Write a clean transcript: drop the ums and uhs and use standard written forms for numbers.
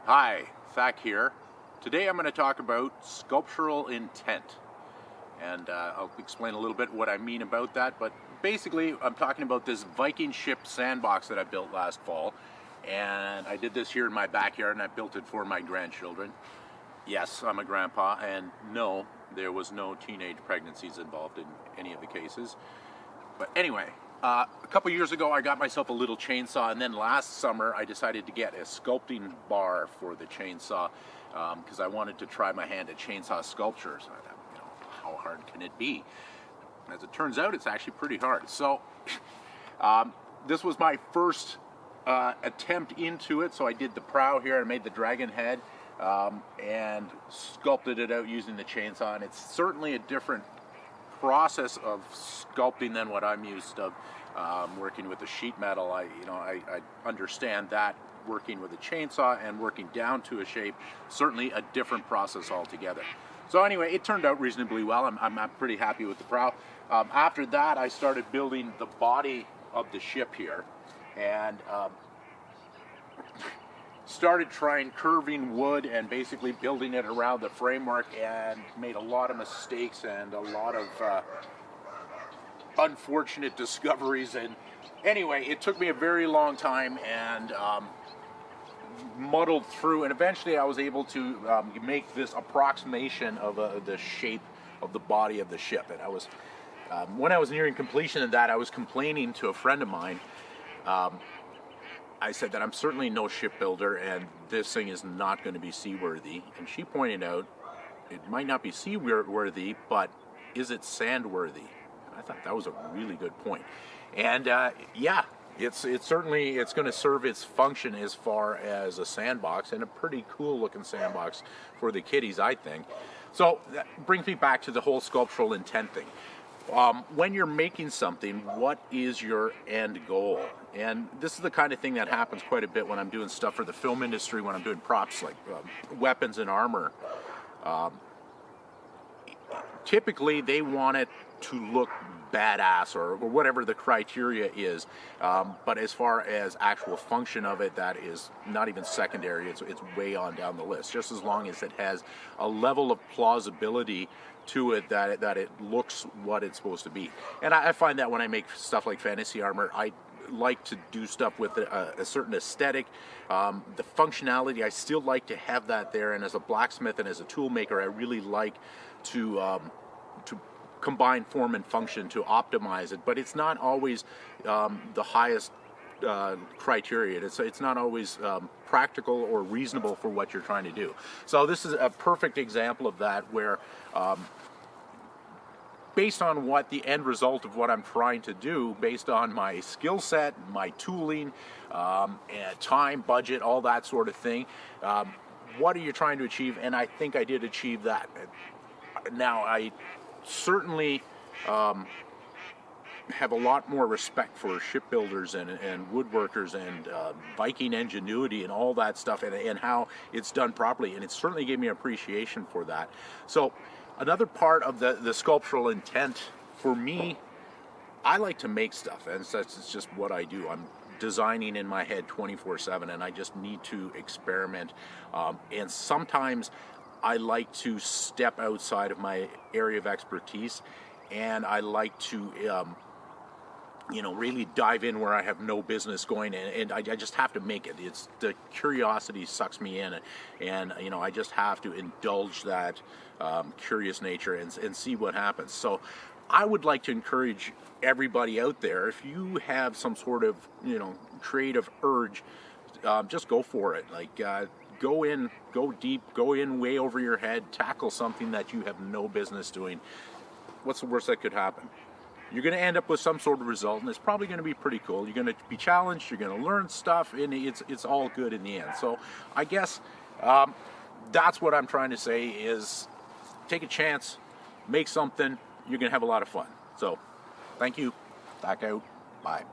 Hi, Thak here. Today I'm going to talk about sculptural intent, and I'll explain a little bit what I mean about that. But basically, I'm talking about this Viking ship Sandbox that I built last fall, and I did this here in my backyard, and I built it for my grandchildren. Yes, I'm a grandpa, and no, there was no teenage pregnancies involved in any of the cases. But anyway, a couple years ago I got myself a little chainsaw, and then last summer I decided to get a sculpting bar for the chainsaw because I wanted to try my hand at chainsaw sculpture. So I thought, how hard can it be? As it turns out, it's actually pretty hard. So this was my first attempt into it. So I did the prow here, I made the dragon head and sculpted it out using the chainsaw, and it's certainly a different process of sculpting than what I'm used to working with the sheet metal. I understand that working with a chainsaw and working down to a shape, certainly a different process altogether. So anyway, it turned out reasonably well. I'm pretty happy with the prow. After that, I started building the body of the ship here, and started trying curving wood and basically building it around the framework, and made a lot of mistakes and a lot of unfortunate discoveries. And anyway, it took me a very long time and muddled through, and eventually I was able to make this approximation of the shape of the body of the ship. And I was when I was nearing completion of that, I was complaining to a friend of mine. I said that I'm certainly no shipbuilder and this thing is not going to be seaworthy. And she pointed out it might not be seaworthy, but is it sandworthy? I thought that was a really good point. And yeah, it's certainly going to serve its function as far as a sandbox, and a pretty cool looking sandbox for the kiddies, I think. So that brings me back to the whole sculptural intent thing. When you're making something, what is your end goal? And this is the kind of thing that happens quite a bit when I'm doing stuff for the film industry, when I'm doing props like weapons and armor. Typically, they want it to look badass or whatever the criteria is. But as far as actual function of it, that is not even secondary. It's way on down the list. Just as long as it has a level of plausibility to it that it looks what it's supposed to be. And I find that when I make stuff like fantasy armor, I like to do stuff with a certain aesthetic. The functionality, I still like to have that there. And as a blacksmith and as a tool maker, I really like to combine form and function to optimize it. But it's not always the highest criteria. It's not always practical or reasonable for what you're trying to do. So this is a perfect example of that, where based on what the end result of what I'm trying to do, based on my skill set, my tooling, and time, budget, all that sort of thing, what are you trying to achieve? And I think I did achieve that. Now, I certainly have a lot more respect for shipbuilders and woodworkers and Viking ingenuity and all that stuff, and how it's done properly, and it certainly gave me appreciation for that. So another part of the sculptural intent for me, I like to make stuff, and it's just what I do. I'm designing in my head 24/7, and I just need to experiment, and sometimes I like to step outside of my area of expertise, and I like to really dive in where I have no business going, and I just have to make it. It's the curiosity sucks me in, and I just have to indulge that curious nature and see what happens. So I would like to encourage everybody out there, if you have some sort of creative urge, just go for it. Like go in, go deep, go in way over your head, tackle something that you have no business doing. What's the worst that could happen? You're going to end up with some sort of result, and it's probably going to be pretty cool. You're going to be challenged, you're going to learn stuff, and it's all good in the end. So I guess that's what I'm trying to say is take a chance, make something, you're going to have a lot of fun. So thank you. Back out. Bye.